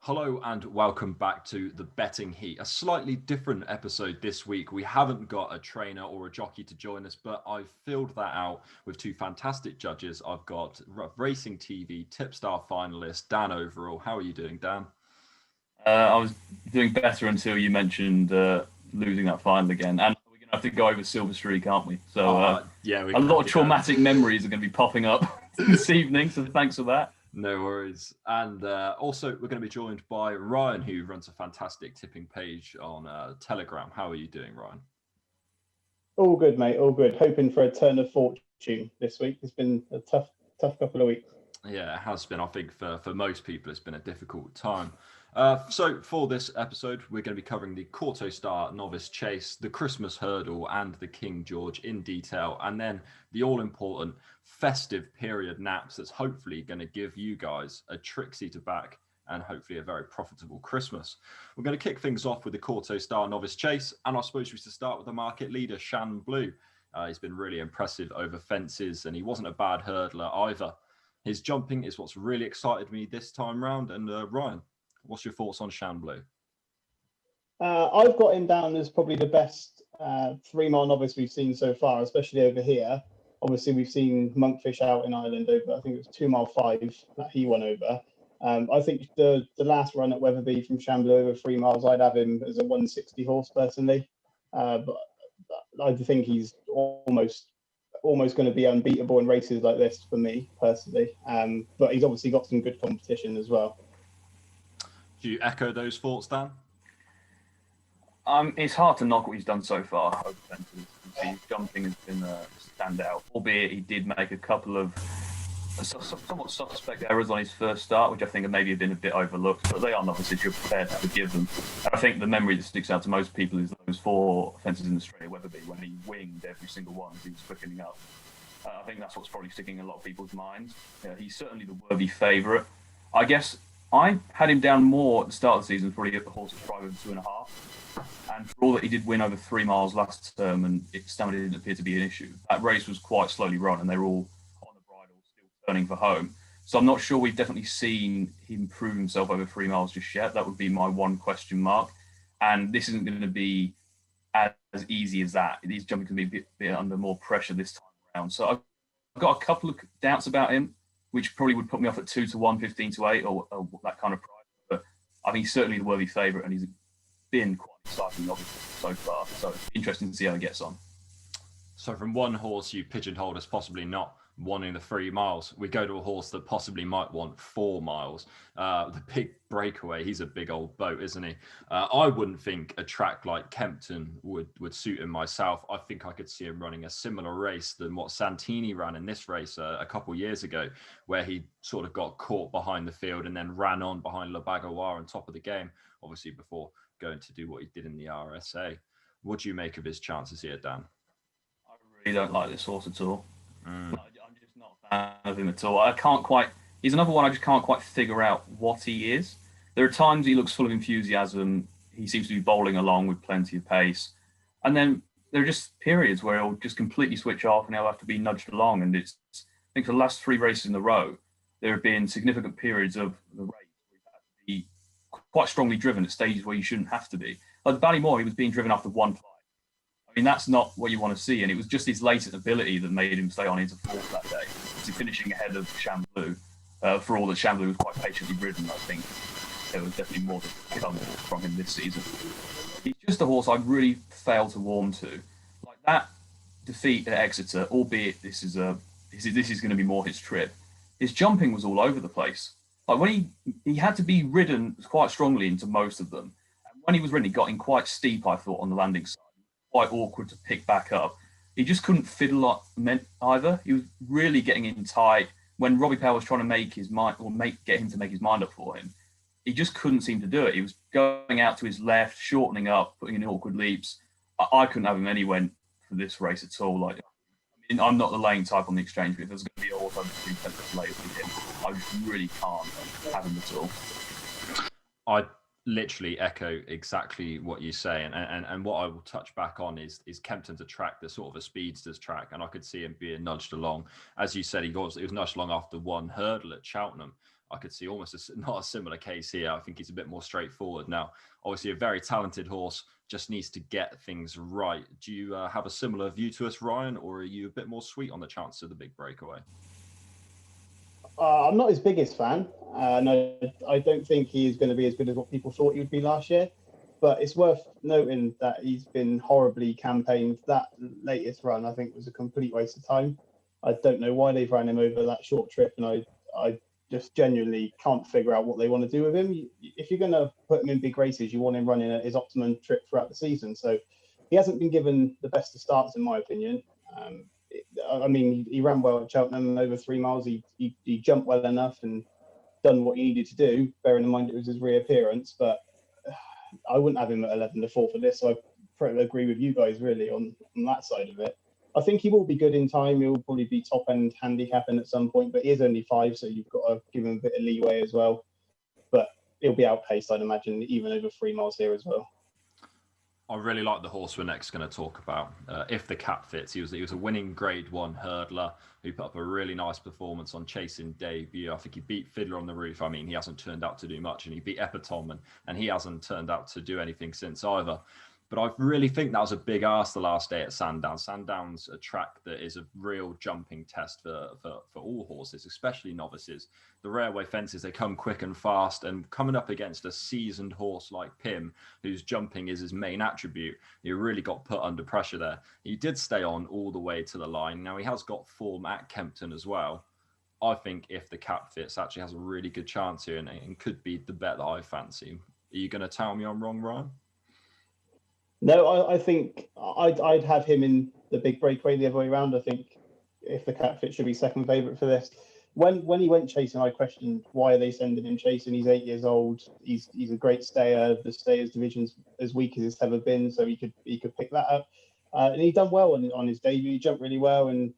Hello and welcome back to the Betting Heat. A slightly different episode this week. We haven't got a trainer or a jockey to join us, but I've filled that out with two fantastic judges. I've got Racing TV Tipstar finalist Dan Overall. How are you doing, Dan? I was doing better until you mentioned losing that final again. And we're going to have to go over Silver Streak, aren't we? So yeah, we're a gonna lot have of to go. traumatic memories are going to be popping up this evening. So thanks for that. No worries. And also, we're going to be joined by Ryan, who runs a fantastic tipping page on Telegram. How are you doing, Ryan? All good, mate. All good. Hoping for a turn of fortune this week. It's been a tough couple of weeks. Yeah, it has been. I think for most people, it's been a difficult time. So for this episode, we're going to be covering the Kauto Star Novice Chase, the Christmas Hurdle, and the King George in detail, and then the all-important festive period naps that's hopefully going to give you guys a Trixie to back and hopefully a very profitable Christmas. We're going to kick things off with the Kauto Star Novice Chase, and I suppose we should start with the market leader, Shan Blue. He's been really impressive over fences, and he wasn't a bad hurdler either. His jumping is what's really excited me this time round. And Ryan, what's your thoughts on Shan Blue? I've got him down as probably the best 3 mile novice we've seen so far, especially over here. Obviously, we've seen Monkfish out in Ireland over, I think it was 2 mile 5 that he won over. I think the last run at Weatherby from Shan Blue over 3 miles, I'd have him as a 160 horse personally. But I think he's almost going to be unbeatable in races like this for me personally. But he's obviously got some good competition as well. Do you echo those thoughts, Dan? It's hard to knock what he's done so far over fences. His jumping has been a standout, albeit he did make a couple of somewhat suspect errors on his first start, which I think maybe have been a bit overlooked, but they are novices. You're prepared to forgive them. And I think the memory that sticks out to most people is those 4 fences in Australia Weatherby when he winged every single one as he was quickening up. I think that's what's probably sticking in a lot of people's minds. He's certainly the worthy favourite. I guess I had him down more at the start of the season, probably at the horse at 5 over 2.5. And for all that he did win over 3 miles last term, and stamina didn't appear to be an issue, that race was quite slowly run, and they were all on the bridle, still turning for home. So I'm not sure we've definitely seen him prove himself over 3 miles just yet. That would be my one question mark. And this isn't going to be as easy as that. He's jumping to be a bit under more pressure this time around. So I've got a couple of doubts about him, which probably would put me off at 2 to 1, 15 to 8, or that kind of price. But I think he's certainly the worthy favourite, and he's been quite exciting, obviously, so far. So it's interesting to see how he gets on. So from one horse you pigeonholed as possibly not wanting the 3 miles, we go to a horse that possibly might want 4 miles. The big breakaway, he's a big old boat, isn't he? I wouldn't think a track like Kempton would suit him myself. I think I could see him running a similar race than what Santini ran in this race a couple of years ago, where he sort of got caught behind the field and then ran on behind Le Bagoir on top of the game, obviously before going to do what he did in the RSA. What do you make of his chances here, Dan? I really don't like this horse at all. I'm just not a fan of him at all. He's another one I just can't quite figure out what he is. There are times he looks full of enthusiasm. He seems to be bowling along with plenty of pace. And then there are just periods where he'll just completely switch off and he'll have to be nudged along. And I think for the last 3 races in a row, there have been significant periods of the race where he's had to be quite strongly driven at stages where you shouldn't have to be. Like Ballymore, he was being driven after 1 flight. I mean, that's not what you want to see. And it was just his latent ability that made him stay on into 4th that day. He's finishing ahead of Shan Blue. For all that Shan Blue was quite patiently ridden, I think there was definitely more to come from him this season. He's just a horse I really fail to warm to. Like that defeat at Exeter, albeit this is going to be more his trip. His jumping was all over the place. Like when he had to be ridden quite strongly into most of them. And when he was ridden, he got in quite steep, I thought, on the landing side. Quite awkward to pick back up. He just couldn't fiddle either. He was really getting in tight. When Robbie Powell was trying to make his mind, or get him to make his mind up for him, he just couldn't seem to do it. He was going out to his left, shortening up, putting in awkward leaps. I couldn't have him anywhere for this race at all. Like, I mean, I'm not the laying type on the exchange, but if there's going to be a horse I'd be tempted to lay with him, I just really can't have him at all. I literally echo exactly what you say, and what I will touch back on is Kempton's a track that's sort of a speedster's track, and I could see him being nudged along. As you said, he was nudged along after 1 hurdle at Cheltenham. I could see almost not a similar case here. I think he's a bit more straightforward. Now, obviously, a very talented horse, just needs to get things right. Do you have a similar view to us, Ryan, or are you a bit more sweet on the chance of the big breakaway? I'm not his biggest fan. No, I don't think he is going to be as good as what people thought he would be last year. But it's worth noting that he's been horribly campaigned. That latest run, I think, was a complete waste of time. I don't know why they've ran him over that short trip, and I just genuinely can't figure out what they want to do with him. If you're going to put him in big races, you want him running at his optimum trip throughout the season. So he hasn't been given the best of starts, in my opinion. I mean, he ran well at Cheltenham over 3 miles. He jumped well enough and done what he needed to do, bearing in mind it was his reappearance. But I wouldn't have him at 11 to 4 for this. So I pretty agree with you guys really on that side of it. I think he will be good in time. He'll probably be top end handicapping at some point, but he is only 5, so you've got to give him a bit of leeway as well. But he'll be outpaced, I'd imagine, even over 3 miles here as well. I really like the horse we're next going to talk about. If the cap fits, he was a winning Grade 1 hurdler who put up a really nice performance on Chasing debut. I think he beat Fiddler on the Roof. I mean, he hasn't turned out to do much, and he beat Epatante, and he hasn't turned out to do anything since either. But I really think that was a big ask the last day at Sandown. Sandown's a track that is a real jumping test for all horses, especially novices. The railway fences, they come quick and fast, and coming up against a seasoned horse like Pim, whose jumping is his main attribute, he really got put under pressure there. He did stay on all the way to the line. Now, he has got form at Kempton as well. I think if the cap fits, actually has a really good chance here and could be the bet that I fancy. Are you going to tell me I'm wrong, Ryan? No, I think I'd have him in the big breakaway the other way around. I think if the cap fit should be second favourite for this. When he went chasing, I questioned why are they sending him chasing. He's 8 years old. He's a great stayer. The stayers division's as weak as it's ever been, so he could pick that up. And he done well on his debut. He jumped really well, and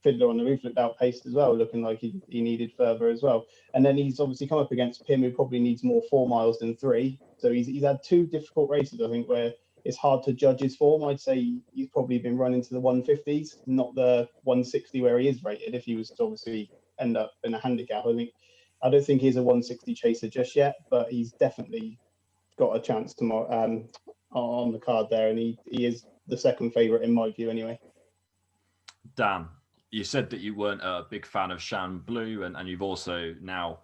Fiddler on the Roof looked outpaced as well, looking like he needed further as well. And then he's obviously come up against Pim, who probably needs more 4 miles than 3. So he's had 2 difficult races, I think, where it's hard to judge his form. I'd say he's probably been running to the 150s, not the 160 where he is rated. If he was to obviously end up in a handicap, I don't think he's a 160 chaser just yet, but he's definitely got a chance tomorrow on the card there, and he is the second favourite in my view anyway. Dan, you said that you weren't a big fan of Shan Blue, and you've also now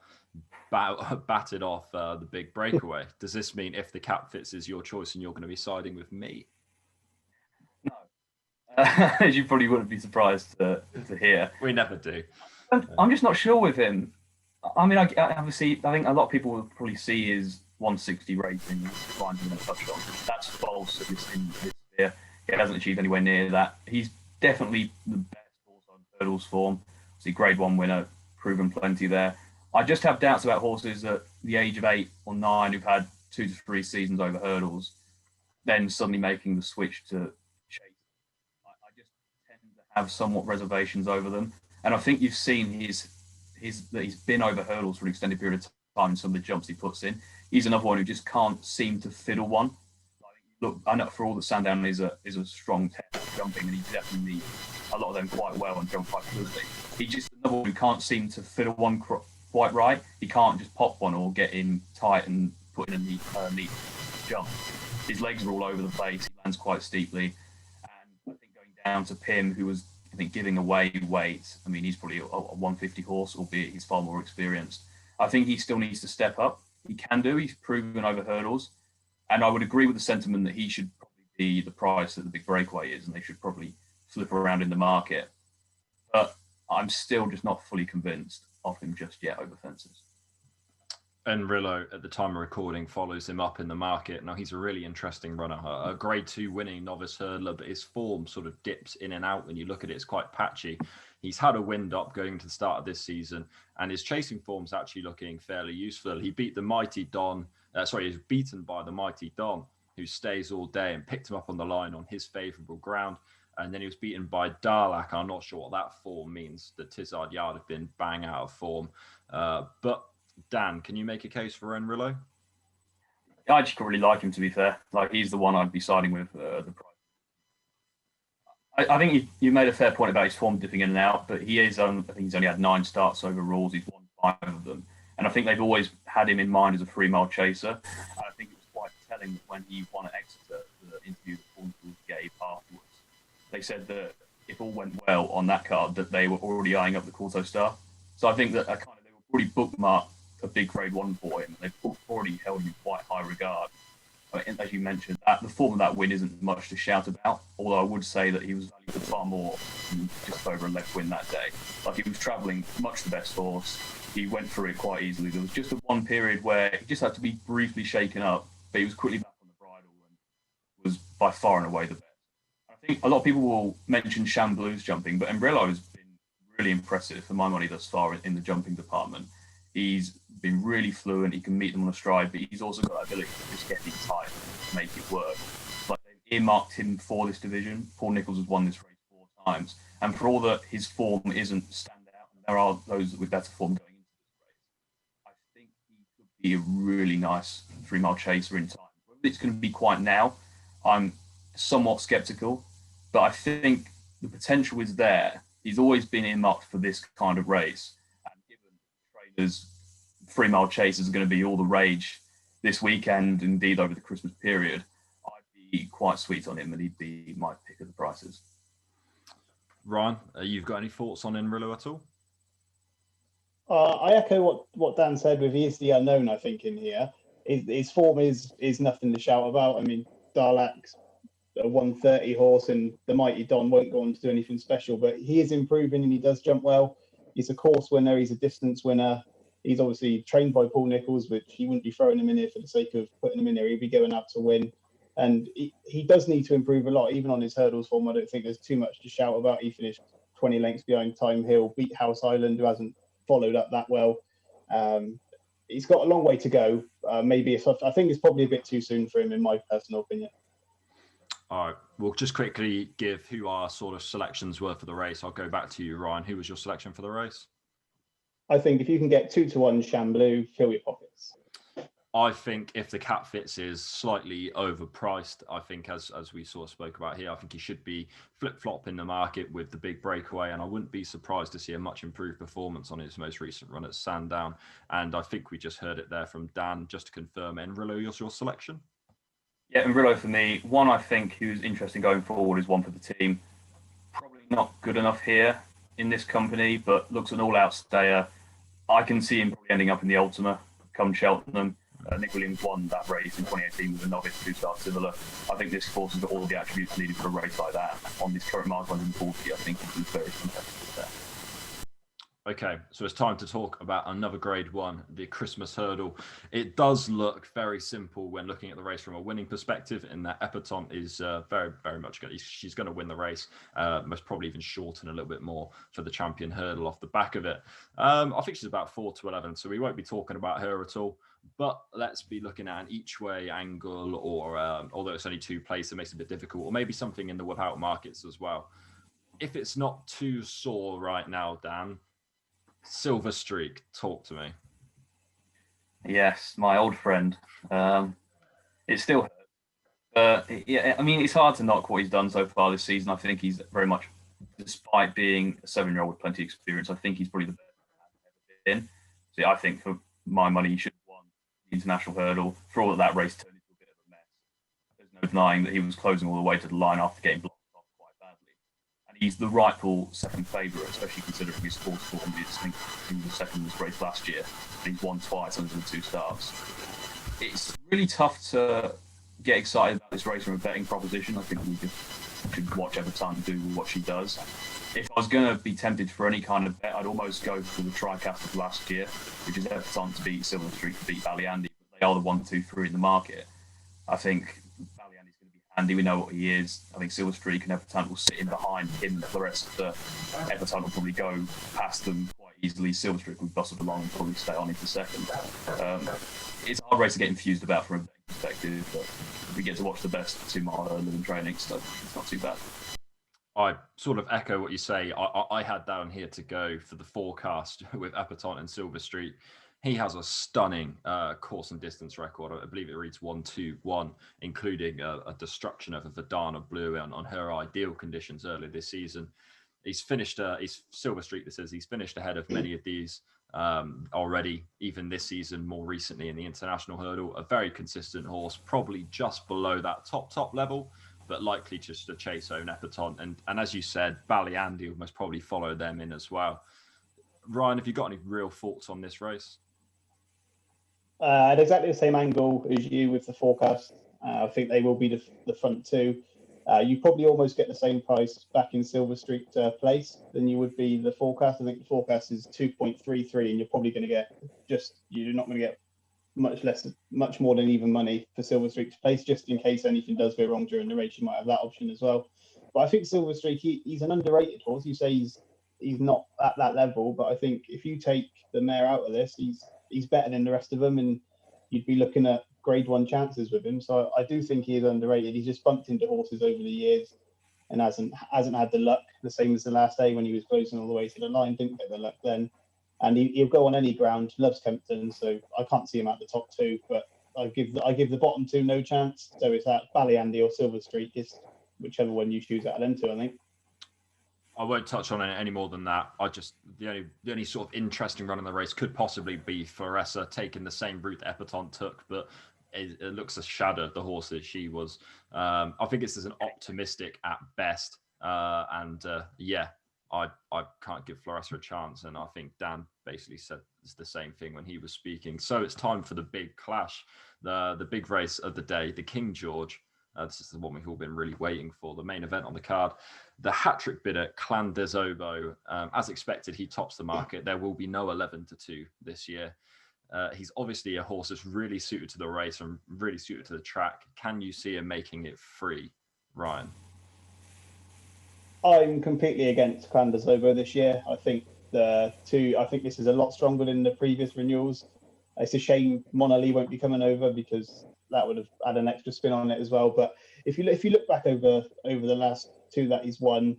batted off the big breakaway. Does this mean if the cap fits is your choice and you're going to be siding with me? No. As you probably wouldn't be surprised to hear. We never do. I'm just not sure with him. I mean, obviously, I think a lot of people will probably see his 160 rating as finding a touchdown. That's false at this year. He hasn't achieved anywhere near that. He's definitely the best horse on hurdles form. Obviously, Grade 1 winner, proven plenty there. I just have doubts about horses at the age of 8 or 9 who've had 2 to 3 seasons over hurdles, then suddenly making the switch to chase. I just tend to have somewhat reservations over them. And I think you've seen that he's been over hurdles for an extended period of time in some of the jumps he puts in. He's another one who just can't seem to fiddle one. Look, I know for all that Sandown is a strong test jumping, and he definitely a lot of them quite well and jump quite quickly. He's just another one who can't seem to fiddle one quite right. He can't just pop one or get in tight and put in a neat jump. His legs are all over the place. He lands quite steeply. And I think going down to Pim, who was, I think, giving away weight. I mean, he's probably a 150 horse, albeit he's far more experienced. I think he still needs to step up. He can do. He's proven over hurdles. And I would agree with the sentiment that he should probably be the price that the big breakaway is, and they should probably flip around in the market. But I'm still just not fully convinced of him just yet over fences. Enrilo, at the time of recording, follows him up in the market. Now, he's a really interesting runner, a Grade 2 winning novice hurdler, but his form sort of dips in and out. When you look at it, it's quite patchy. He's had a wind up going to the start of this season, and his chasing form's actually looking fairly useful. He beat the mighty Don. He was beaten by the mighty Don, who stays all day, and picked him up on the line on his favourable ground. And then he was beaten by Darlak. I'm not sure what that form means. The Tizard Yard have been bang out of form. But Dan, can you make a case for Enrilo? I actually really like him, to be fair. Like, he's the one I'd be siding with the price. I think you made a fair point about his form dipping in and out, but he is. I think he's only had 9 starts over rules. He's won 5 of them, And I think they've always had him in mind as a 3-mile chaser. And I think it was quite telling that when he won at Exeter, the interview that Pont gave afterwards, they said that if all went well on that card, that they were already eyeing up the Kauto Star. So I think that they were already bookmarked a big grade 1 for him. They've already held him in quite high regard. I mean, as you mentioned, the form of that win isn't much to shout about, although I would say that he was valued for far more than just over a left win that day. Like, he was travelling much the best horse. He went through it quite easily. There was just one period where he just had to be briefly shaken up, but he was quickly back on the bridle and was by far and away the best. I think a lot of people will mention Shan Blue's jumping, but Enrilo has been really impressive for my money thus far in the jumping department. He's been really fluent. He can meet them on a stride, but he's also got that ability to just get it tight and make it work. Like, they've earmarked him for this division. Paul Nicholls has won this race 4 times, and for all that his form isn't standout, and there are those with better form going into this race, I think he could be a really nice 3-mile chaser in time. Whether it's going to be quite now, I'm somewhat sceptical, but I think the potential is there. He's always been earmarked for this kind of race. Trainers, 3-mile chasers are going to be all the rage this weekend, indeed over the Christmas period. I'd be quite sweet on him, and he'd be my pick of the prices. Ryan, you've got any thoughts on Enrilo at all? I echo what Dan said. With he is the unknown, I think, in here. His form is nothing to shout about. I mean, Darlak's a 130 horse, and the mighty Don won't go on to do anything special, but he is improving and he does jump well. He's a course winner. He's a distance winner. He's obviously trained by Paul Nicholls, which he wouldn't be throwing him in here for the sake of putting him in here. He'd be going out to win. And he does need to improve a lot, even on his hurdles form. I don't think there's too much to shout about. He finished 20 lengths behind Time Hill, beat House Island, who hasn't followed up that well. He's got a long way to go. I think it's probably a bit too soon for him, in my personal opinion. All right, we'll just quickly give who our sort of selections were for the race. I'll go back to you, Ryan. Who was your selection for the race? I think if you can get 2-1 Shan Blue, fill your pockets. I think if the Cat Fits is slightly overpriced, I think as we sort of spoke about here, I think he should be flip-flop in the market with the big breakaway, and I wouldn't be surprised to see a much improved performance on his most recent run at Sandown. And I think we just heard it there from Dan. Just to confirm, Enrilo, your selection? Yeah, Enrilo for me. One I think who's interesting going forward is one for the team. Probably not good enough here in this company, but looks an all-out stayer. I can see him probably ending up in the Ultima come Cheltenham. Nick Williams won that race in 2018 with a Novice 2-star similar. I think this horse has got all the attributes needed for a race like that. On this current mark 140, I think he's very competitive there. Okay, so it's time to talk about another grade 1, the Christmas hurdle. It does look very simple when looking at the race from a winning perspective, in that Epatante is very, very much good. She's going to win the race, most probably even shorten a little bit more for the champion hurdle off the back of it. I think she's about 4-11, so we won't be talking about her at all. But let's be looking at an each way angle, or although it's only 2 places, it makes it a bit difficult, or maybe something in the without markets as well. If it's not too sore right now, Dan, Silver Streak, talk to me. Yes, my old friend. It still hurts. Yeah, I mean, it's hard to knock what he's done so far this season. I think he's very much, despite being a 7-year-old with plenty of experience, I think he's probably the best I've ever been. So I think for my money, he should have won the international hurdle. For all that race turned into a bit of a mess. There's no denying that he was closing all the way to the line after getting blocked off quite badly. And he's the rightful second favourite, especially considering his sports form. I think he was second in this race last year, and he's won twice under the 2 stars. It's really tough to get excited about this race from a betting proposition. I think we should watch Epatante do what she does. If I was going to be tempted for any kind of bet, I'd almost go for the Tricast of last year, which is Epatante to beat Silver Streak to beat Ballyandy. They are the 1, 2, 3 in the market. I think Ballyandy's going to be handy. We know what he is. I think Silver Streak and Epatante will sit in behind him for the rest of the. Epatante will probably go past them quite easily. Silver Streak will bustle along and probably stay on into second. It's a hard race to get infused about from a betting perspective, but we get to watch the best 2-mile hurdle in training, so it's not too bad. I sort of echo what you say. I had down here to go for the forecast with Epatante and Silver Streak. He has a stunning course and distance record. I believe it reads 1-2-1, including a destruction of a Verdana Blue on her ideal conditions earlier this season. He's finished, he's Silver Streak, this is, he's finished ahead of many of these already, even this season, more recently in the international hurdle. A very consistent horse, probably just below that top level, but likely just to chase own Epatante. And as you said, Ballyandy will most probably follow them in as well. Ryan, have you got any real thoughts on this race? At exactly the same angle as you with the forecast. I think they will be the front two. You probably almost get the same price back in Silver Street place than you would be the forecast. I think the forecast is 2.33, and you're probably going to get you're not going to get much more than even money for Silver Street place, just in case anything does go wrong during the race. You might have that option as well. But I think Silver Street, he's an underrated horse. You say he's not at that level, but I think if you take the mare out of this, he's better than the rest of them, and you'd be looking at grade one chances with him. So I do think he is underrated. He's just bumped into horses over the years and hasn't had the luck, the same as the last day when he was closing all the way to the line. Didn't get the luck then. And he'll go on any ground, loves Kempton, so I can't see him at the top two, but I give the bottom two no chance. So it's at Ballyandy or Silver Street, just whichever one you choose out of them two, I think. I won't touch on it any more than that. The only sort of interesting run in the race could possibly be Floressa taking the same route Epatante took, but it looks a shadow of the horse that she was. I think it's as an optimistic at best. I can't give Floressa a chance. And I think Dan basically said the same thing when he was speaking. So it's time for the big clash, the big race of the day, the King George. This is the one we've all been really waiting for, the main event on the card. The hat-trick bidder, Clan des Obeaux. As expected, he tops the market. There will be no 11-2 this year. He's obviously a horse that's really suited to the race and really suited to the track. Can you see him making it free, Ryan? I'm completely against Clan des Obeaux this year. I think this is a lot stronger than the previous renewals. It's a shame Monali won't be coming over, because that would have had an extra spin on it as well. But if you look back over the last two that he's won,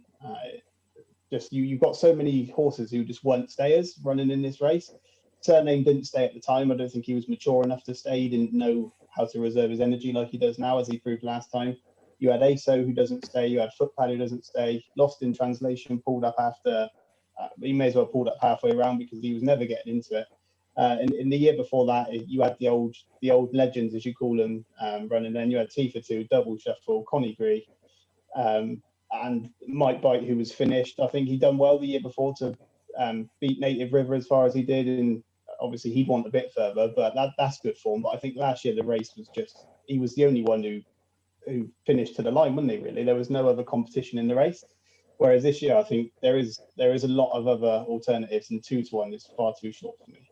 you've got so many horses who just weren't stayers running in this race. Cyrname didn't stay at the time. I don't think he was mature enough to stay. He didn't know how to reserve his energy like he does now, as he proved last time. You had ASO, who doesn't stay. You had Footpad, who doesn't stay. Lost in translation, pulled up after. He may as well pulled up halfway around, because he was never getting into it. In the year before that, you had the old legends, as you call them, running. Then you had Tifa 2, Double Shuffle, Connie Gree, and Mike Bite, who was finished. I think he'd done well the year before to beat Native River as far as he did, and obviously he'd want a bit further, but that's good form. But I think last year the race was he was the only one who finished to the line, wasn't he? Really, there was no other competition in the race. Whereas this year, I think there is a lot of other alternatives, and 2-1 is far too short for me.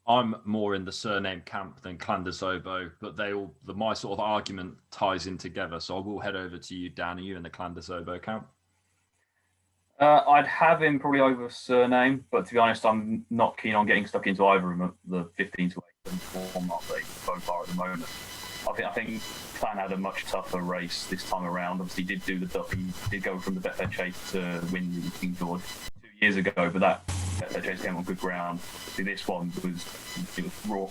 I'm more in the Cyrname camp than Clan des Obeaux, but my sort of argument ties in together. So I will head over to you, Dan. Are you in the Clan des Obeaux camp? I'd have him probably over Cyrname, but to be honest, I'm not keen on getting stuck into either of them at the 15-8 and 4 mark they both are at the moment. I think Clan had a much tougher race this time around. Obviously, he did do the Duffy, did go from the Betfair Chase to win the King George 2 years ago, but that Betfair Chase came on good ground. See, this one was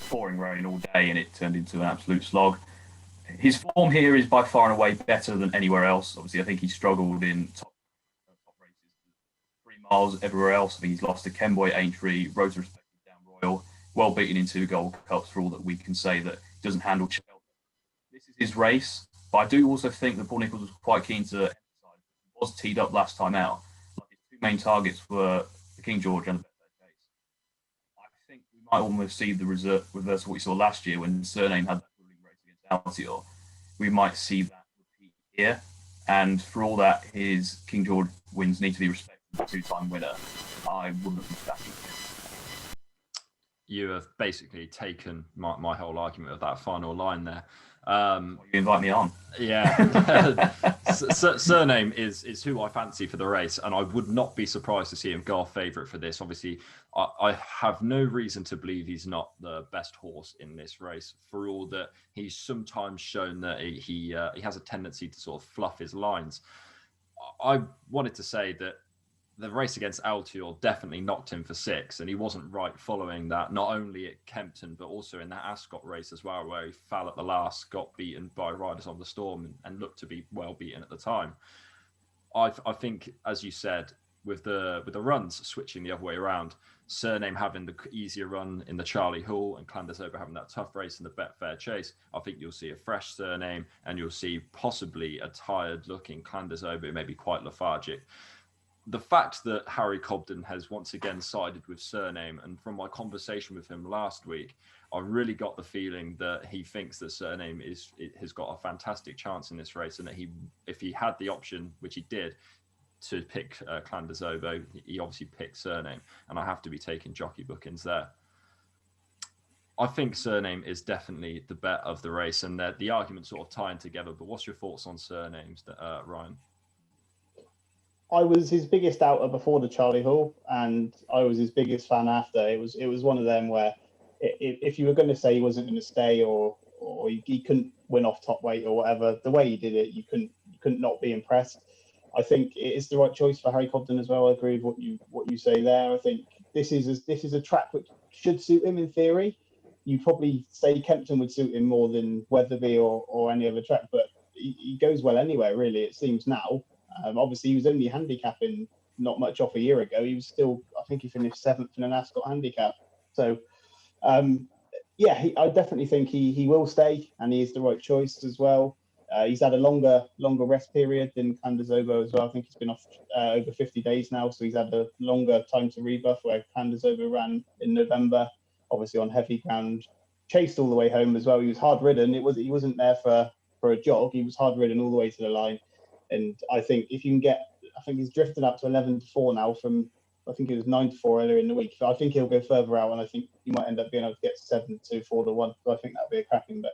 pouring rain all day, and it turned into an absolute slog. His form here is by far and away better than anywhere else. Obviously, I think he struggled in top races, 3 miles everywhere else. I think he's lost to Kenboy, Aintree, Rosa Respected, Down Royal, well beaten in 2 Gold Cups, for all that we can say that he doesn't handle Chelsea. This is his race, but I do also think that Paul Nicholls was quite keen to emphasise he was teed up last time out. Like, his 2 main targets were the King George and the Betfair Chase. I think we might almost see the reverse of what we saw last year when Cyrname had that ruling race against Altior. We might see that repeat here, and for all that his King George wins need to be respected, the 2-time winner, I wouldn't be backing him. You have basically taken my whole argument of that final line there. You invite me on. Yeah. Cyrname is who I fancy for the race, and I would not be surprised to see him go off favourite for this. Obviously, I have no reason to believe he's not the best horse in this race, for all that he's sometimes shown that he has a tendency to sort of fluff his lines. I wanted to say that the race against Altior definitely knocked him for 6, and he wasn't right following that, not only at Kempton, but also in that Ascot race as well, where he fell at the last, got beaten by Riders on the Storm, and looked to be well beaten at the time. I think, as you said, with the runs switching the other way around. Cyrname having the easier run in the Charlie Hall and Clandesober having that tough race in the Betfair Chase. I think you'll see a fresh Cyrname, and you'll see possibly a tired-looking Clandesober, maybe quite lethargic. The fact that Harry Cobden has once again sided with Cyrname, and from my conversation with him last week, I really got the feeling that he thinks that Cyrname has got a fantastic chance in this race, and that if he had the option, which he did, to pick Clandesober, he obviously picked Cyrname, and I have to be taking jockey bookings there. I think Cyrname is definitely the bet of the race, and the argument's sort of tying together. But what's your thoughts on Cyrnames, Ryan? I was his biggest doubter before the Charlie Hall, and I was his biggest fan after. It was one of them where if you were going to say he wasn't going to stay or he couldn't win off top weight or whatever, the way he did it, you couldn't not be impressed. I think it is the right choice for Harry Cobden as well. I agree with what you say there. I think this is a track which should suit him in theory. You probably say Kempton would suit him more than Wetherby or any other track, but he goes well anywhere, really, it seems now. Obviously, he was only handicapping not much off a year ago. He was still, I think he finished 7th in an Ascot handicap. So, I definitely think he will stay, and he is the right choice as well. He's had a longer rest period than Clandesober as well. I think he's been off over 50 days now, so he's had a longer time to rebuff, where Clandesober ran in November, obviously on heavy ground, chased all the way home as well. He was hard ridden. He wasn't there for a jog. He was hard ridden all the way to the line. And I think if you can I think he's drifted up to 11-4 now from, I think it was 9-4 earlier in the week. So I think he'll go further out, and I think he might end up being able to get 7-2, 4-1. So I think that'll be a cracking bet.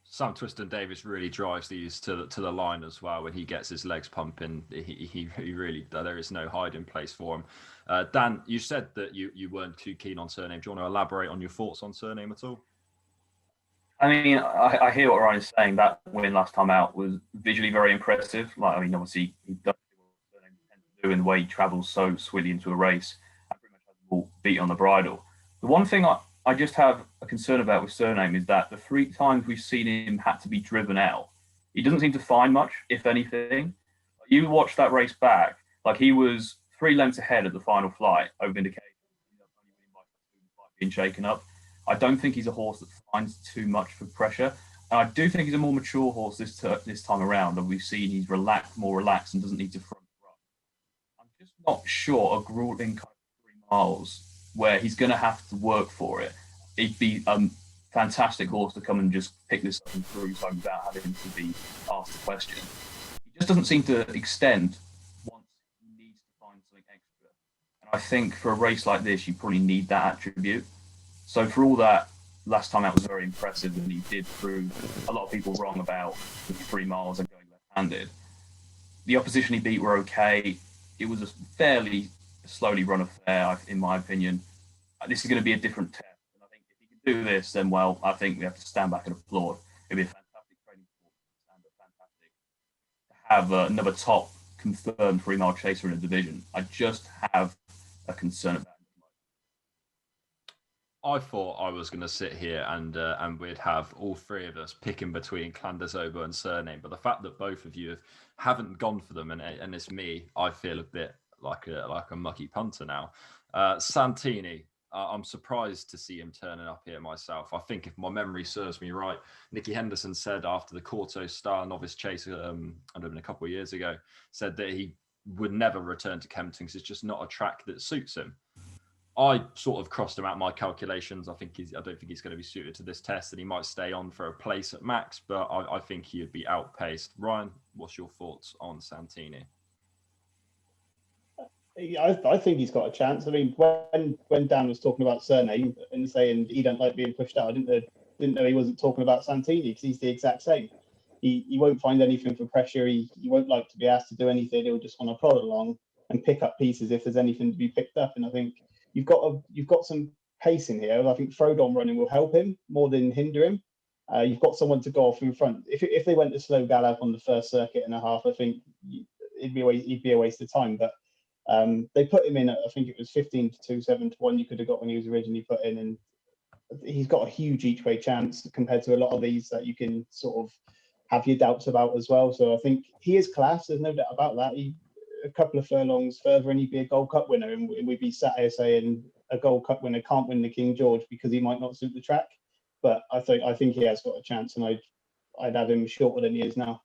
Sam Twiston-Davies really drives these to the line as well. When he gets his legs pumping, he really, there is no hiding place for him. Dan, you said that you weren't too keen on Cyrname. Do you want to elaborate on your thoughts on Cyrname at all? I mean, I hear what Ryan is saying. That win last time out was visually very impressive. Like, I mean, obviously, he does what Cyrname tends to do in the way he travels so swiftly into a race and pretty much has the ball beat on the bridle. The one thing I just have a concern about with Cyrname is that the 3 times we've seen him had to be driven out, he doesn't seem to find much, if anything. You watch that race back, like he was 3 lengths ahead at the final flight over Vindication, being shaken up. I don't think he's a horse that finds too much for pressure. And I do think he's a more mature horse this time around, and we've seen he's more relaxed and doesn't need to front run. I'm just not sure a grueling kind of 3 miles where he's going to have to work for it. It'd be a fantastic horse to come and just pick this up and cruise home without having to be asked the question. He just doesn't seem to extend once he needs to find something extra. And I think for a race like this, you probably need that attribute. So for all that, last time out was very impressive, and he did prove a lot of people wrong about the 3 miles and going left-handed. The opposition he beat were okay. It was a fairly slowly run affair, in my opinion. This is going to be a different test. And I think if he can do this, then, well, I think we have to stand back and applaud. It'd be a fantastic training sport, fantastic to have another top confirmed 3-mile chaser in a division. I just have a concern about. I thought I was going to sit here and we'd have all 3 of us picking between Clandesober and Cyrname, but the fact that both of you haven't gone for them and it's me, I feel a bit like a mucky punter now. Santini, I'm surprised to see him turning up here myself. I think if my memory serves me right, Nicky Henderson said after the Kauto Star Novice Chase, I don't know, a couple of years ago, said that he would never return to Kempton because it's just not a track that suits him. I sort of crossed him out my calculations. I don't think he's going to be suited to this test, and he might stay on for a place at max, but I think he would be outpaced. Ryan, what's your thoughts on Santini? I think he's got a chance. I mean, when Dan was talking about Cyrname and saying he don't like being pushed out, I didn't know he wasn't talking about Santini, because he's the exact same. He won't find anything for pressure. He won't like to be asked to do anything. He'll just want to plod along and pick up pieces if there's anything to be picked up. And I think you've got some pace in here. I think Frodon running will help him more than hinder him. You've got someone to go off in front. If they went to slow gallop on the first circuit and a half, I think he'd be a waste of time. But they put him in at, I think it was 15-2, 7-1 you could have got when he was originally put in, and he's got a huge each way chance compared to a lot of these that you can sort of have your doubts about as well. So I think he is class. There's no doubt about that. a couple of furlongs further and he'd be a Gold Cup winner, and we'd be sat here saying a Gold Cup winner can't win the King George because he might not suit the track. But I think he has got a chance, and I'd have him shorter than he is now.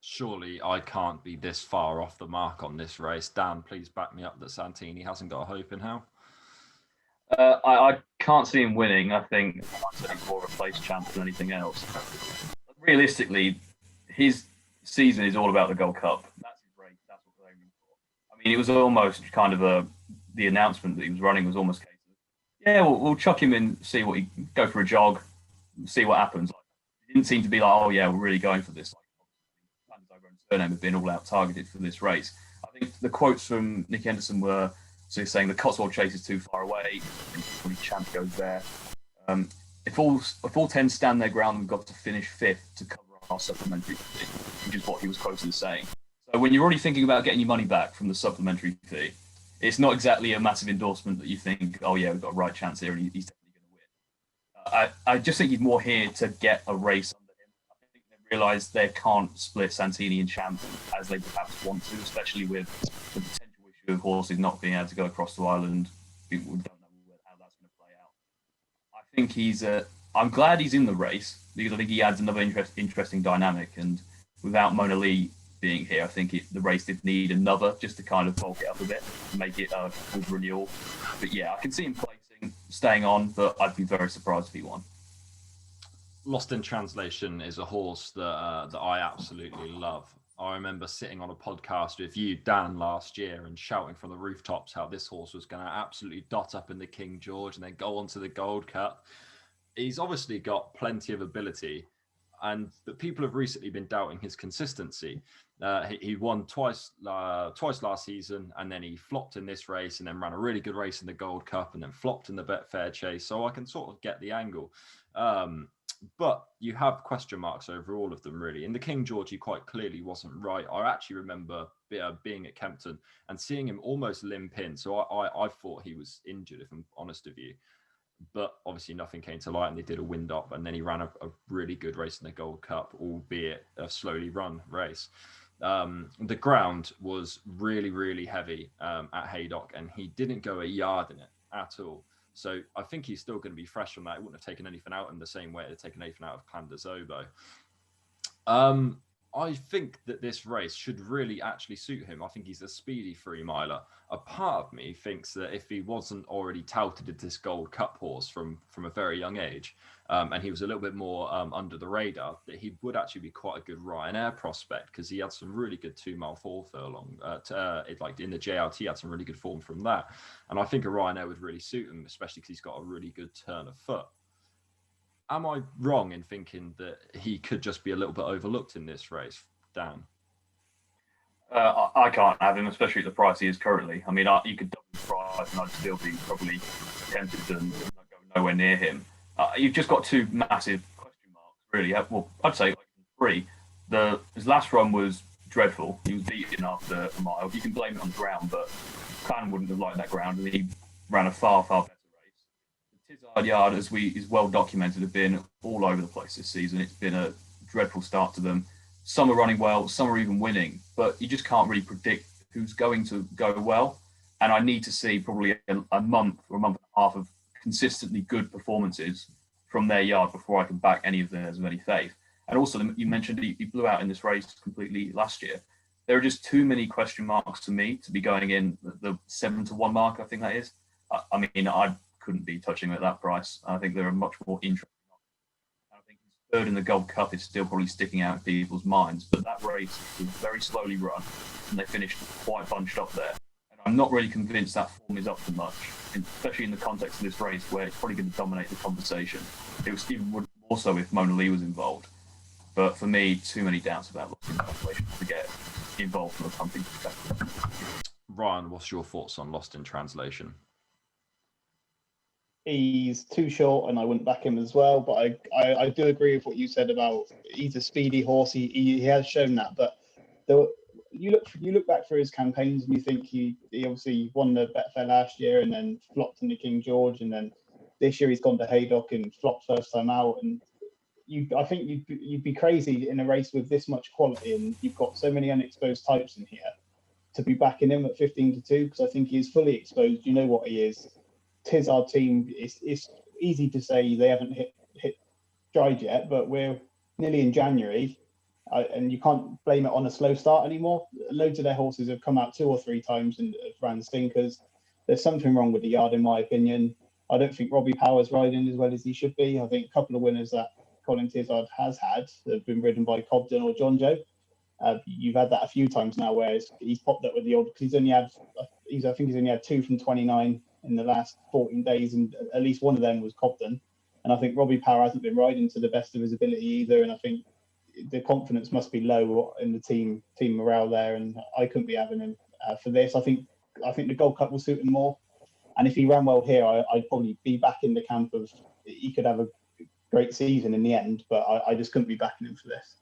Surely I can't be this far off the mark on this race. Dan, please back me up that Santini hasn't got a hope in hell. I can't see him winning. I think he's more a place chance than anything else. Realistically, his season is all about the Gold Cup. That's his race. That's what we're aiming for. I mean, it was almost kind of the announcement that he was running was almost case of, yeah, we'll chuck him in, see what he go for a jog, see what happens. It didn't seem to be like, oh yeah, we're really going for this. Cyrname have been all out targeted for this race. I think the quotes from Nick Henderson were saying the Cotswold Chase is too far away, and Champ goes there. If all 10 stand their ground, we've got to finish 5th to cover our supplementary fee, which is what he was quoted as saying. So when you're already thinking about getting your money back from the supplementary fee, it's not exactly a massive endorsement that you think, oh yeah, we've got a right chance here and he's definitely going to win. I just think he's more here to get a race under him. I think they realise they can't split Santini and Champ as they perhaps want to, especially with the potential issue of horses not being able to go across to Ireland. We don't know how that's going to play out. I think I'm glad he's in the race because I think he adds another interesting dynamic, and without Mona Lee being here, I think the race did need another just to kind of bulk it up a bit, make it a good renewal. But yeah, I can see him staying on, but I'd be very surprised if he won. Lost in Translation is a horse that I absolutely love. I remember sitting on a podcast with you, Dan, last year and shouting from the rooftops how this horse was going to absolutely dot up in the King George and then go on to the Gold Cup. He's obviously got plenty of ability, and but people have recently been doubting his consistency. He won twice last season, and then he flopped in this race, and then ran a really good race in the Gold Cup, and then flopped in the Betfair Chase. So I can sort of get the angle. But you have question marks over all of them, really. In the King George, he quite clearly wasn't right. I actually remember being at Kempton and seeing him almost limp in. So I thought he was injured, if I'm honest with you. But obviously nothing came to light, and they did a wind up, and then he ran a really good race in the Gold Cup, albeit a slowly run race. The ground was really, really heavy at Haydock, and he didn't go a yard in it at all. So I think he's still going to be fresh from that. He wouldn't have taken anything out in the same way it had taken anything out of Clan de Zobo. I think that this race should really actually suit him. I think he's a speedy 3-miler. A part of me thinks that if he wasn't already touted as this Gold Cup horse from a very young age, and he was a little bit more under the radar, that he would actually be quite a good Ryanair prospect, because he had some really good 2-mile 4 furlong. Like in the JLT, he had some really good form from that. And I think a Ryanair would really suit him, especially because he's got a really good turn of foot. Am I wrong in thinking that he could just be a little bit overlooked in this race, Dan? I can't have him, especially at the price he is currently. I mean, you could double the price and I'd still be probably tempted to go nowhere near him. You've just got 2 massive question marks, really. Well, I'd say like 3. His last run was dreadful. He was beaten after a mile. You can blame it on the ground, but Clan wouldn't have liked that ground, and he ran a far, far better. Tizard Yard, as is well documented, have been all over the place this season. It's been a dreadful start to them. Some are running well, some are even winning, but you just can't really predict who's going to go well. And I need to see probably a month or a month and a half of consistently good performances from their yard before I can back any of theirs with any faith. And also, you mentioned he blew out in this race completely last year. There are just too many question marks to me to be going in the 7-1 mark, I think that is. I mean, I couldn't be touching at that price. I think there are much more interesting options. I think his third in the Gold Cup is still probably sticking out in people's minds, but that race was very slowly run, and they finished quite bunched up there. And I'm not really convinced that form is up to much, especially in the context of this race where it's probably going to dominate the conversation. It was even more so if Mona Lee was involved. But for me, too many doubts about Lost in Translation to get involved from a pumping perspective. Ryan, what's your thoughts on Lost in Translation? He's too short, and I wouldn't back him as well. But I do agree with what you said about he's a speedy horse. He has shown that. But you look back through his campaigns, and you think he obviously won the Betfair last year, and then flopped in the King George, and then this year he's gone to Haydock and flopped first time out. And I think you'd be crazy in a race with this much quality, and you've got so many unexposed types in here to be backing him at 15-2 because I think he's fully exposed. You know what he is. Tis our team. It's easy to say they haven't hit stride yet, but we're nearly in January, and you can't blame it on a slow start anymore. Loads of their horses have come out 2 or 3 times and ran stinkers. There's something wrong with the yard, in my opinion. I don't think Robbie Power's riding as well as he should be. I think a couple of winners that Colin Tizard has had have been ridden by Cobden or John Joe. You've had that a few times now where he's popped up with the odd, because he's only had 2 from 29 in the last 14 days, and at least one of them was Cobden. And I think Robbie Power hasn't been riding to the best of his ability either. And I think the confidence must be low in the team morale there. And I couldn't be having him for this. I think the Gold Cup will suit him more. And if he ran well here, I'd probably be back in the camp of he could have a great season in the end. But I just couldn't be backing him for this.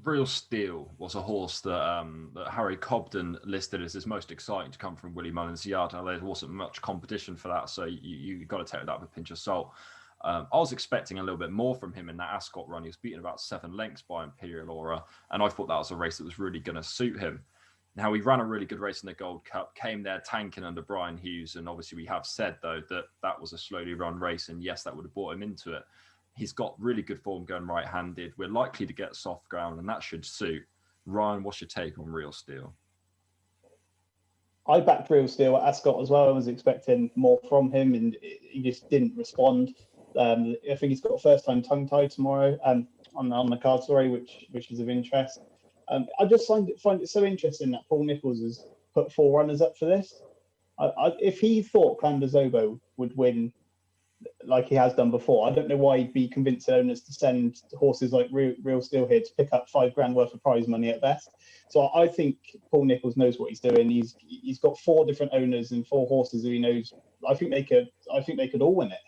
Real Steel was a horse that Harry Cobden listed as his most exciting to come from Willie Mullins' yard. Now, there wasn't much competition for that, so you got to take that with a pinch of salt. I was expecting a little bit more from him in that Ascot run. He was beaten about 7 lengths by Imperial Aura, and I thought that was a race that was really going to suit him. Now, he ran a really good race in the Gold Cup, came there tanking under Brian Hughes, and obviously we have said, though, that was a slowly run race, and yes, that would have brought him into it. He's got really good form going right-handed. We're likely to get soft ground, and that should suit. Ryan, what's your take on Real Steel? I backed Real Steel at Ascot as well. I was expecting more from him, and he just didn't respond. I think he's got a first-time tongue-tie tomorrow on the card, which is of interest. I just find it so interesting that Paul Nicholls has put 4 runners up for this. If he thought Clandazobo would win like he has done before, I don't know why he'd be convincing owners to send horses like Real Steel here to pick up $5,000 worth of prize money at best. So I think Paul Nicholls knows what he's doing. He's got 4 different owners and 4 horses who he knows. I think they could all win it.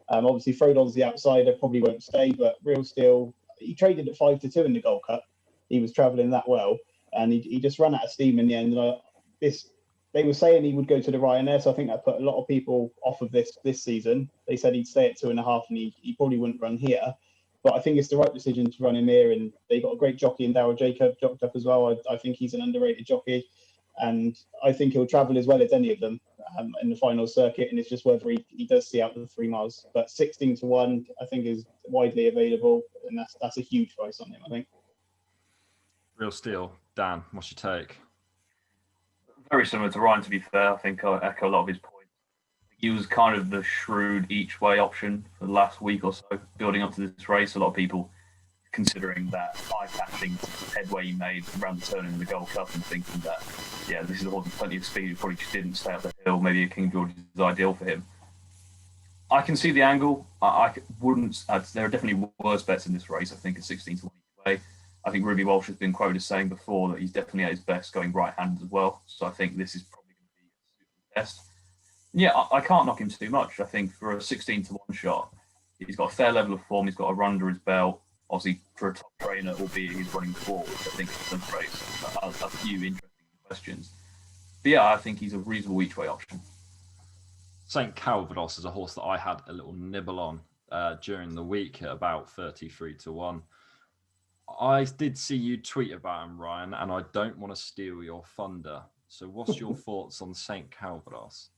Obviously, Frodon's the outsider, probably won't stay, but Real Steel, he traded at 5-2 in the Gold Cup. He was travelling that well, and he just ran out of steam in the end. And they were saying he would go to the Ryanair, so I think that put a lot of people off of this season. They said he'd stay at 2.5, and he probably wouldn't run here. But I think it's the right decision to run him here, and they got a great jockey in Darryl Jacob jocked up as well. I think he's an underrated jockey, and I think he'll travel as well as any of them in the final circuit. And it's just whether he does see out the 3 miles. But 16-1, I think, is widely available, and that's a huge price on him, I think. Real Steel. Dan, what's your take? Very similar to Ryan, to be fair. I think I echo a lot of his points. He was kind of the shrewd each-way option for the last week or so, building up to this race. A lot of people considering that eye-catching headway he made around the turn in the Gold Cup and thinking that, yeah, this is a horse with plenty of speed. He probably just didn't stay up the hill. Maybe a King George is ideal for him. I can see the angle. I wouldn't. There are definitely worse bets in this race. I think at 16-1 each way. I think Ruby Walsh has been quoted as saying before that he's definitely at his best going right-handed as well. So I think this is probably going to be the best. Yeah, I can't knock him too much. I think for a 16-1 shot, he's got a fair level of form. He's got a run under his belt. Obviously, for a top trainer, albeit he's running forward, I think it's going to raise a few interesting questions. But yeah, I think he's a reasonable each-way option. St. Calvados is a horse that I had a little nibble on during the week at about 33-1. I did see you tweet about him, Ryan, and I don't want to steal your thunder. So what's your thoughts on St. Calvados?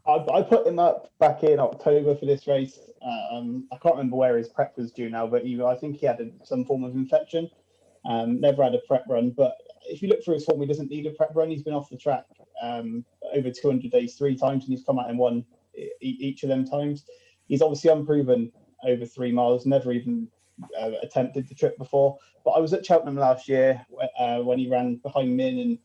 I put him up back in October for this race. I can't remember where his prep was due now, but I think he had some form of infection. Never had a prep run, but if you look through his form, he doesn't need a prep run. He's been off the track over 200 days 3 times, and he's come out and won each of them times. He's obviously unproven over 3 miles, never even attempted the trip before. But I was at Cheltenham last year when he ran behind Min, and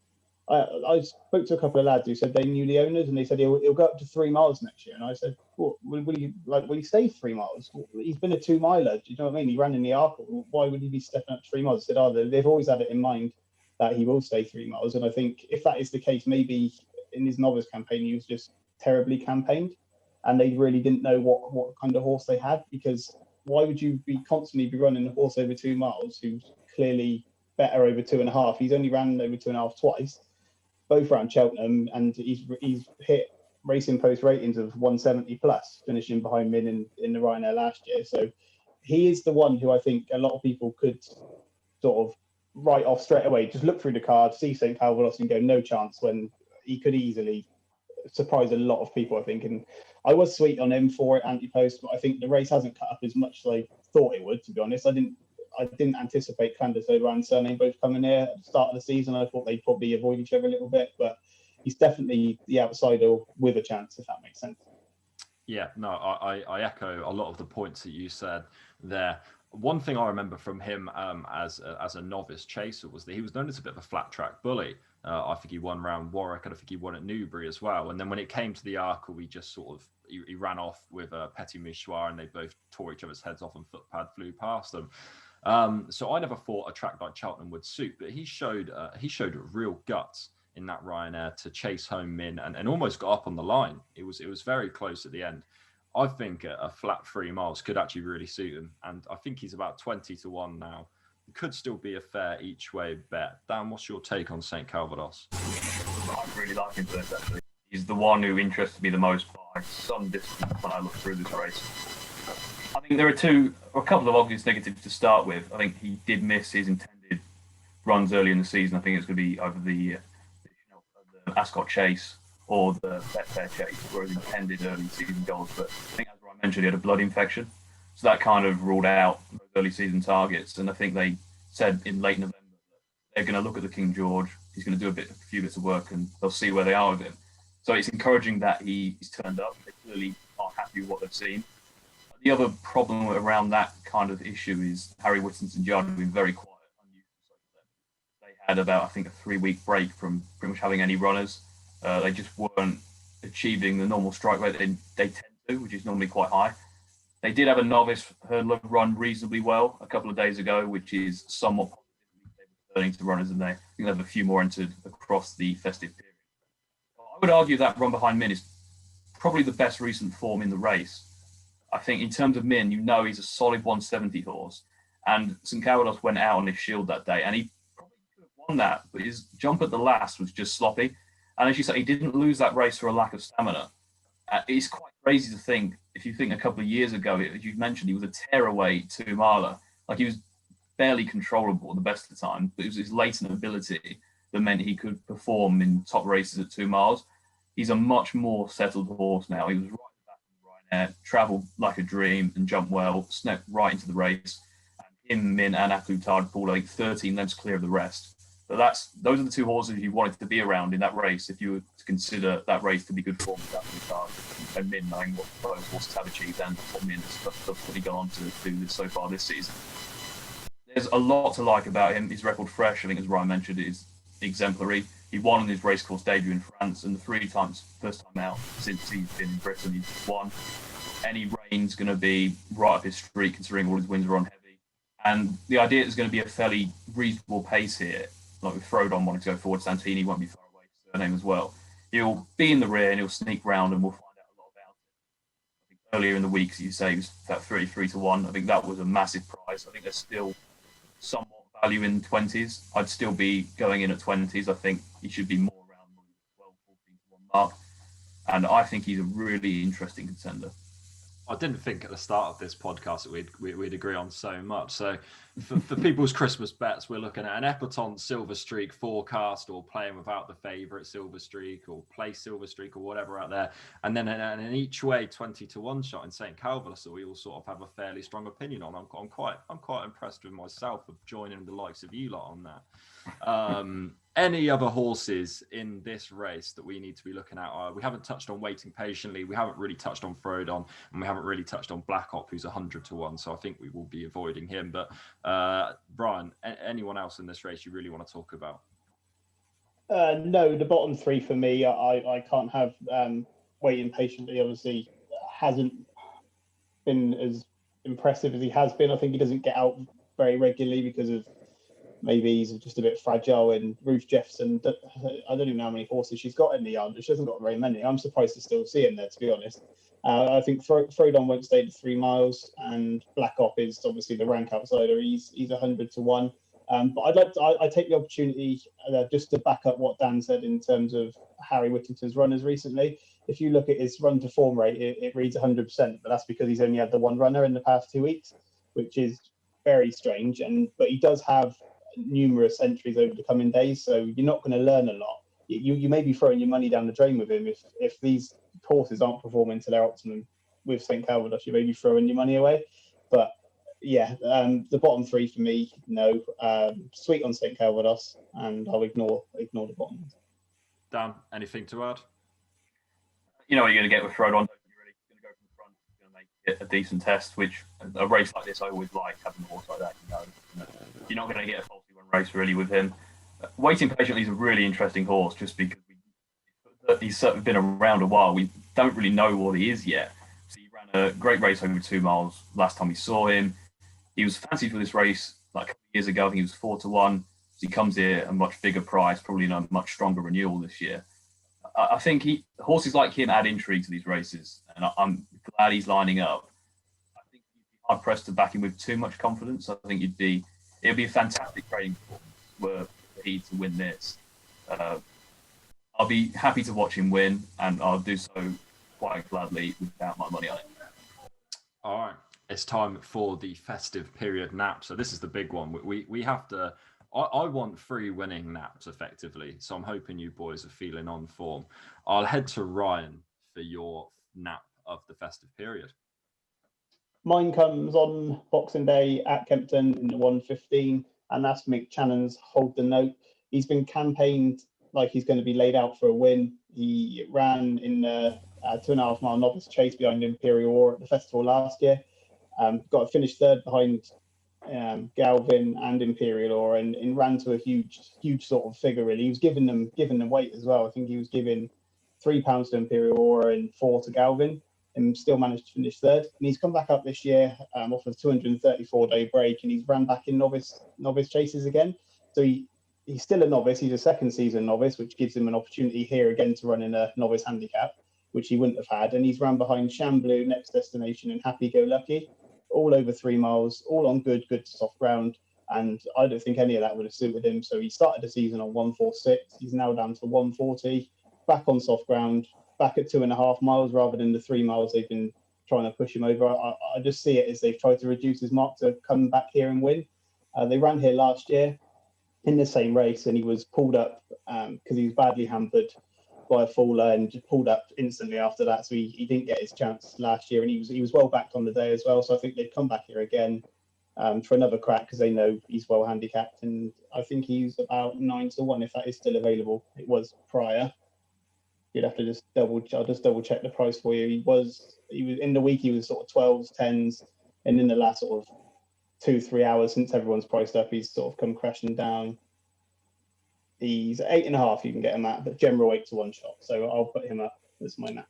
I spoke to a couple of lads who said they knew the owners, and they said he'll go up to 3 miles next year. And I said, well, will he stay 3 miles? He's been a 2 miler. Do you know what I mean? He ran in the Arkle. Why would he be stepping up 3 miles? I said, they've always had it in mind that he will stay 3 miles. And I think if that is the case, maybe in his novice campaign he was just terribly campaigned, and they really didn't know what kind of horse they had. Because why would you constantly be running a horse over 2 miles who's clearly better over 2.5? He's only ran over 2.5 twice, both around Cheltenham, and he's hit Racing Post ratings of 170 plus, finishing behind Min in the Ryanair last year. So he is the one who I think a lot of people could sort of write off straight away. Just look through the card, see St. Calvados and go, no chance, when he could easily surprise a lot of people, I think. And I was sweet on him for it, anti-post, but I think the race hasn't cut up as much as I thought it would, to be honest. I didn't anticipate Candace and Cyrname both coming here at the start of the season. I thought they'd probably avoid each other a little bit, but he's definitely the outsider with a chance, if that makes sense. Yeah, no, I echo a lot of the points that you said there. One thing I remember from him as a novice chaser was that he was known as a bit of a flat track bully. I think he won round Warwick, and I think he won at Newbury as well. And then when it came to the Arkle, we just sort of he ran off with Petit Mouchoir, and they both tore each other's heads off, and Footpad flew past them. So I never thought a track like Cheltenham would suit, but he showed real guts in that Ryanair to chase home Min and almost got up on the line. It was very close at the end. I think a flat 3 miles could actually really suit him, and I think he's about 20-1 now. It could still be a fair each way bet. Dan, what's your take on St. Calvados? I really like him for this, actually. He's the one who interested me the most by some distance when I look through this race. I think there are a couple of obvious negatives to start with. I think he did miss his intended runs early in the season. I think it's going to be over the Ascot Chase or the Betfair Chase, where he intended early season goals. But I think, as I mentioned, he had a blood infection. So that kind of ruled out those early season targets. And I think they said in late November that they're going to look at the King George. He's going to do a few bits of work, and they'll see where they are with him. So it's encouraging that he's turned up. They clearly are happy with what they've seen. The other problem around that kind of issue is Harry Whittington and John have been very quiet, unusual. They had about, I think, a 3-week break from pretty much having any runners. They just weren't achieving the normal strike rate they tend to, which is normally quite high. They did have a novice hurdler run reasonably well a couple of days ago, which is somewhat positive. They were turning to runners, and they have a few more entered across the festive period. I would argue that run behind Min is probably the best recent form in the race. I think in terms of Min, he's a solid 170 horse, and St. Calvados went out on his shield that day, and he probably could have won that, but his jump at the last was just sloppy. And as you say, he didn't lose that race for a lack of stamina. It's quite crazy to think, if you think a couple of years ago, as you mentioned, he was a tearaway 2-miler. Like, he was barely controllable at the best of the time, but it was his latent ability that meant he could perform in top races at 2 miles. He's a much more settled horse now. He was right travelled like a dream and jumped well, snuck right into the race. And him, Min and Epatante pulled, I think, 13 lengths clear of the rest. But those are the two horses you wanted to be around in that race if you were to consider that race to be good form with Epatante and Min, knowing what those horses have achieved and what Min has really gone on to do this so far this season. There's a lot to like about him. His record fresh, I think, as Ryan mentioned, is exemplary. He won on his racecourse debut in France, and the 3 times, first time out since he's been in Britain, he's won. Any rain's going to be right up his street, considering all his wins are on heavy. And the idea is going to be a fairly reasonable pace here. Like with Frodon wanting to go forward, Santini won't be far away, Cyrname as well. He'll be in the rear and he'll sneak round, and we'll find out a lot about it. I think earlier in the week, as you say, he was about 33-1. I think that was a massive price. I think there's still somewhat value in 20s. I'd still be going in at 20s. I think he should be more around the 12-14-1 mark. And I think he's a really interesting contender. I didn't think at the start of this podcast that we'd agree on so much. So for people's Christmas bets, we're looking at an Epatante Silver Streak forecast, or playing without the favourite Silver Streak, or play Silver Streak, or whatever out there. And then an each way 20-1 shot in St. Calvados that we all sort of have a fairly strong opinion on. I'm quite impressed with myself of joining the likes of you lot on that. Any other horses in this race that we need to be looking at? We haven't touched on Waiting Patiently. We haven't really touched on Frodon, and we haven't really touched on Black Op, who's 100-1. So I think we will be avoiding him. But Brian, anyone else in this race you really want to talk about? No, the bottom 3 for me, I can't have Waiting Patiently. Obviously, hasn't been as impressive as he has been. I think he doesn't get out very regularly because of maybe he's just a bit fragile. And Ruth Jefferson, I don't even know how many horses she's got in the yard, but she hasn't got very many. I'm surprised to still see him there, to be honest. I think Frodon won't stay to 3 miles, and Black Op is obviously the rank outsider. He's 100-1. But I take the opportunity just to back up what Dan said in terms of Harry Whittington's runners recently. If you look at his run to form rate, it reads 100%, but that's because he's only had the one runner in the past 2 weeks, which is very strange. But he does have numerous entries over the coming days, so you're not going to learn a lot. You may be throwing your money down the drain with him if these horses aren't performing to their optimum with St. Calvados. You may be throwing your money away. But yeah, the bottom three for me, no. Sweet on St. Calvados, and I'll ignore the bottom. Dan, anything to add? You know what you're going to get with Frodon. You're really going to go from the front. You're going to make it a decent test, which a race like this, I always like having a horse like that. You're not going to get a falsely run race really with him. Waiting Patiently is a really interesting horse just because he's sort of been around a while. We don't really know what he is yet. So he ran a great race over 2 miles last time we saw him. He was fancied for this race like a couple of years ago. I think he was 4-1. So he comes here at a much bigger price, probably in a much stronger renewal this year. I think horses like him add intrigue to these races, and I'm glad he's lining up. I think you'd be hard pressed to back him with too much confidence. I think it'd be a fantastic training performance for he to win this. I'll be happy to watch him win, and I'll do so quite gladly without my money on it. All right, it's time for the festive period nap. So this is the big one. We have to. I want 3 winning naps effectively, so I'm hoping you boys are feeling on form. I'll head to Ryan for your nap of the festive period. Mine comes on Boxing Day at Kempton in the 1:15, and that's Mick Channon's Hold the Note. He's been campaigned like he's going to be laid out for a win. He ran in a 2.5 mile novice chase behind Imperial War at the festival last year. Got to finish third behind Galvin and Imperial Or, and ran to a huge sort of figure. Really, he was giving them weight as well. I think he was giving £3 to Imperial Or and 4 to Galvin, and still managed to finish third. And he's come back up this year off a 234-day break, and he's ran back in novice chases again. So he's still a novice. He's a second season novice, which gives him an opportunity here again to run in a novice handicap, which he wouldn't have had. And he's run behind Shamblu, Next Destination, and Happy Go Lucky, all over 3 miles, all on good soft ground. And I don't think any of that would have suited him. So he started the season on 146. He's now down to 140, back on soft ground, back at 2.5 miles rather than the 3 miles they've been trying to push him over. I just see it as they've tried to reduce his mark to come back here and win. They ran here last year in the same race, and he was pulled up because he was badly hampered by a faller and just pulled up instantly after that. So he didn't get his chance last year, and he was well backed on the day as well. So I think they'd come back here again for another crack because they know he's well handicapped, and I think he's about 9-1 if that is still available. It was prior. You'd have to I'll just double check the price for you. He was in the week he was sort of 12s, 10s, and in the last sort of 2-3 hours since everyone's priced up, he's sort of come crashing down. He's 8.5 you can get him at, but general 8 to 1 shot. So I'll put him up as my nap.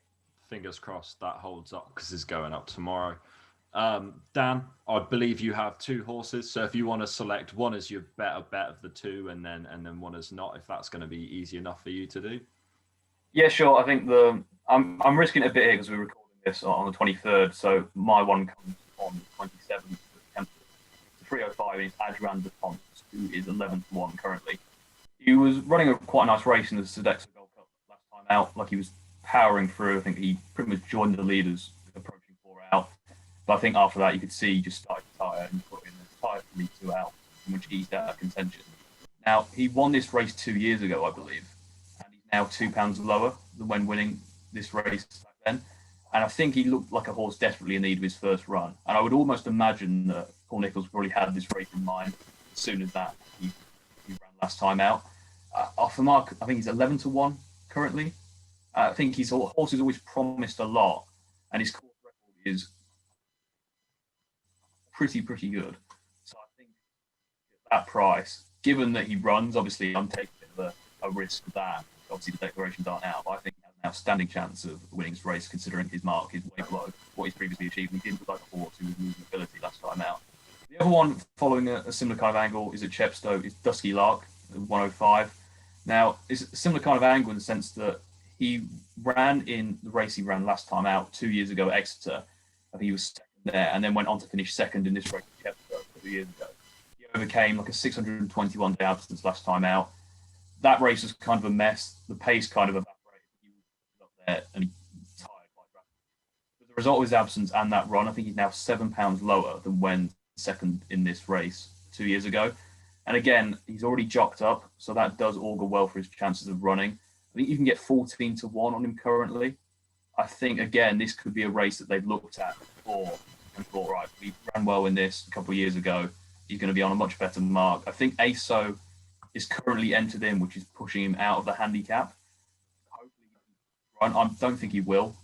Fingers crossed that holds up because it's going up tomorrow. Dan, I believe you have 2 horses. So if you want to select one as your better bet of the 2, and then one as not, if that's going to be easy enough for you to do. Yeah, sure. I think I'm risking it a bit here because we're recording this on the 23rd. So my one comes on the 27th. It's 3:05, and it's Adrien de Pont, who is 11-1 currently. He was running quite a nice race in the Sodexo Gold Cup last time out. Like he was powering through. I think he pretty much joined the leaders approaching 4 out. But I think after that, you could see he just started to tire and put in a tire for me 2 out, which eased out of contention. Now, he won this race 2 years ago, I believe. And he's now £2 lower than when winning this race back then. And I think he looked like a horse desperately in need of his first run. And I would almost imagine that Paul Nicholls probably had this race in mind as soon as that he ran last time out. Off the mark, I think he's 11-1 currently. I think his horse has always promised a lot, and his course record is pretty good. So I think at that price, given that he runs, obviously I'm taking a risk with that. Obviously the declarations aren't out, but I think he has an outstanding chance of winning this race considering his mark is way below what he's previously achieved. He didn't look like a horse who was losing ability last time out. The other one following a similar kind of angle is at Chepstow, is Dusky Lark, 105. Now, it's a similar kind of angle in the sense that he ran in the race he ran last time out 2 years ago at Exeter. I think he was second there, and then went on to finish second in this race at Chepstow 2 years ago. He overcame like a 621-day absence last time out. That race was kind of a mess. The pace kind of evaporated. He was up there and he tired quite rapidly. But the result of his absence and that run, I think he's now £7 lower than when second in this race 2 years ago. And again, he's already jocked up, so that does augur well for his chances of running. I think you can get 14 to 1 on him currently. I think, again, this could be a race that they've looked at before and thought, right, we ran well in this a couple of years ago. He's going to be on a much better mark. I think ASO is currently entered in, which is pushing him out of the handicap. Hopefully, I don't think he will.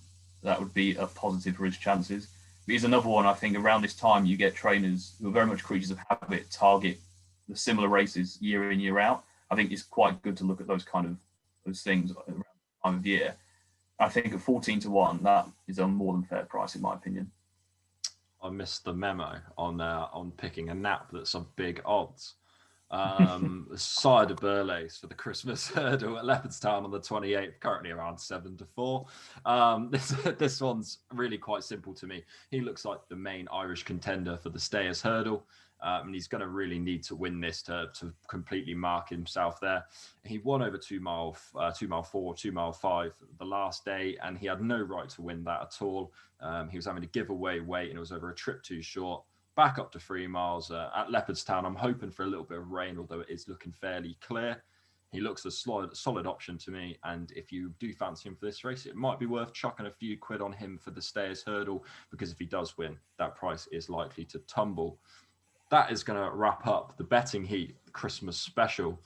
That would be a positive for his chances. But he's another one, I think, around this time, you get trainers who are very much creatures of habit, target the similar races year in, year out. I think it's quite good to look at those things around the time of year. I think at 14 to 1, that is a more than fair price, in my opinion. I missed the memo on picking a nap that's on big odds. Sire de Berlais for the Christmas hurdle at Leopardstown on the 28th, currently around 7 to 4. This one's really quite simple to me. He looks like the main Irish contender for the Stayers hurdle. And he's going to really need to win this to completely mark himself there. He won over 2 mile 4, 2 mile 5 the last day, and he had no right to win that at all. He was having to give away weight, and it was over a trip too short. Back up to 3 miles at Leopardstown. I'm hoping for a little bit of rain, although it is looking fairly clear. He looks a solid option to me, and if you do fancy him for this race, it might be worth chucking a few quid on him for the Stayers hurdle, because if he does win, that price is likely to tumble. That is going to wrap up the betting heat Christmas special.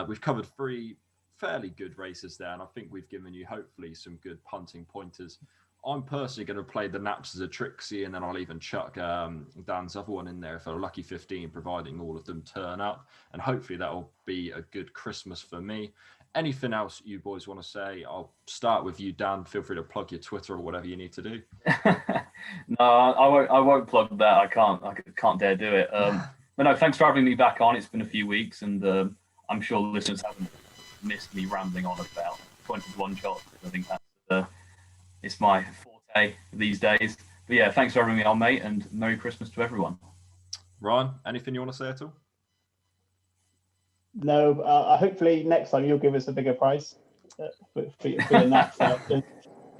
We've covered 3 fairly good races there, and I think we've given you hopefully some good punting pointers. I'm personally going to play the naps as a Trixie, and then I'll even chuck Dan's other one in there for a lucky 15, providing all of them turn up. And hopefully that will be a good Christmas for me. Anything else you boys want to say? I'll start with you, Dan. Feel free to plug your Twitter or whatever you need to do. No, I won't plug that. I can't dare do it. But no, thanks for having me back on. It's been a few weeks, and I'm sure listeners haven't missed me rambling on about 21 shots. I think that's it's my forte these days. But yeah, thanks for having me on, mate, and Merry Christmas to everyone. Ryan, anything you want to say at all? No, hopefully next time you'll give us a bigger price for your nap selection.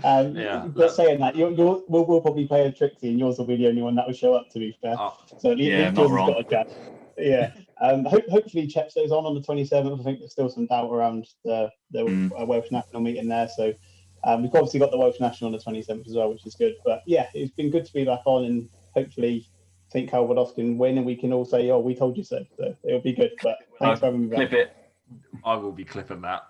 But saying that, we'll probably play a Trixie, and yours will be the only one that will show up, to be fair. So yeah, not wrong. Got a chance. Yeah. Hopefully Chepstow's on the 27th. I think there's still some doubt around the Welsh National meeting there. So we've obviously got the Welsh National on the 27th as well, which is good. But yeah, it's been good to be back on, and hopefully think Calvados can win, and we can all say, "Oh, we told you so." So it'll be good. But thanks for having me back. Clip it. I will be clipping that.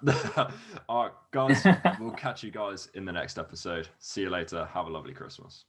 All right, guys, we'll catch you guys in the next episode. See you later. Have a lovely Christmas.